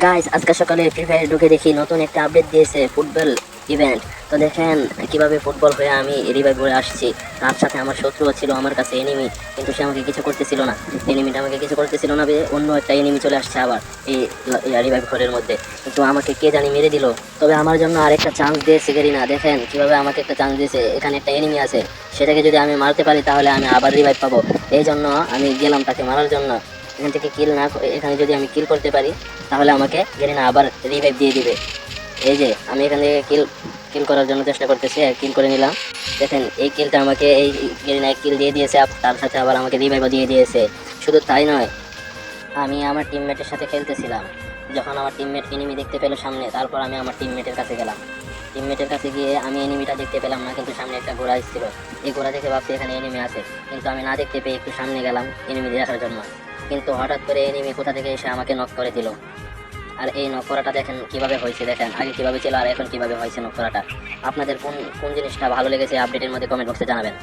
Guys, আজকে সকালে free fire ঢুকে দেখি নতুন একটা আপডেট দিয়েছে ফুটবল ইভেন্ট। তো দেখেন কিভাবে ফুটবল হয়ে আমি রিভাইভ করে আসছি। তার সাথে আমার শত্রুও ছিল, আমার কাছে এনিমি, কিন্তু সে আমাকে কিছু করতেছিল না। এনিমিটা আমাকে কিছু করতেছিল না, অন্য একটা এনিমি চলে আসছে আবার এই রিভাইভ ঘরের মধ্যে, কিন্তু আমাকে কে জানি মেরে দিল। তবে আমার জন্য আরেকটা চান্স দিয়েছে গেরিনা। দেখেন কিভাবে আমাকে একটা চান্স দিয়েছে। এখানে একটা এনিমি আছে, সেটাকে যদি আমি মারতে পারি তাহলে আমি আবার রিভাইভ পাবো। এই জন্য আমি গেলাম তাকে মারার জন্য। এখান থেকে কিল না এখানে যদি আমি কিল করতে পারি তাহলে আমাকে গেরিনা আবার রিভাইভ দিয়ে দিবে। এই যে আমি এখান থেকে কিল কিল করার জন্য চেষ্টা করতেছি, কিল করে নিলাম। দেখেন এই কিলটা আমাকে এই গেরিনা কিল দিয়ে দিয়েছে, তার সাথে আবার আমাকে রিভাইভও দিয়ে দিয়েছে। শুধু তাই নয়, আমি আমার টিমমেটের সাথে খেলতেছিলাম, যখন আমার টিমমেট এনিমি দেখতে পেলো সামনে, তারপর আমি আমার টিমমেটের কাছে গেলাম। টিমমেটের কাছে গিয়ে আমি এনিমিটা দেখতে পেলাম না, কিন্তু সামনে একটা ঘোড়া ছিল। এই ঘোড়া দেখে ভাবছি এখানে এনিমি আছে, কিন্তু আমি না দেখতে পেয়ে একটু সামনে গেলাম এনিমি দেখার জন্য। কিন্তু হঠাৎ করে এনিমি কোথা থেকে এসে আমাকে নক করে দিল। আর এই নক করাটা দেখেন কিভাবে হয়েছে, দেখেন আগে কিভাবে ছিল আর এখন কিভাবে হয়েছে নক করাটা। আপনাদের কোন কোন জিনিসটা ভালো লেগেছে আপডেটের মধ্যে কমেন্ট বক্সে জানাবেন।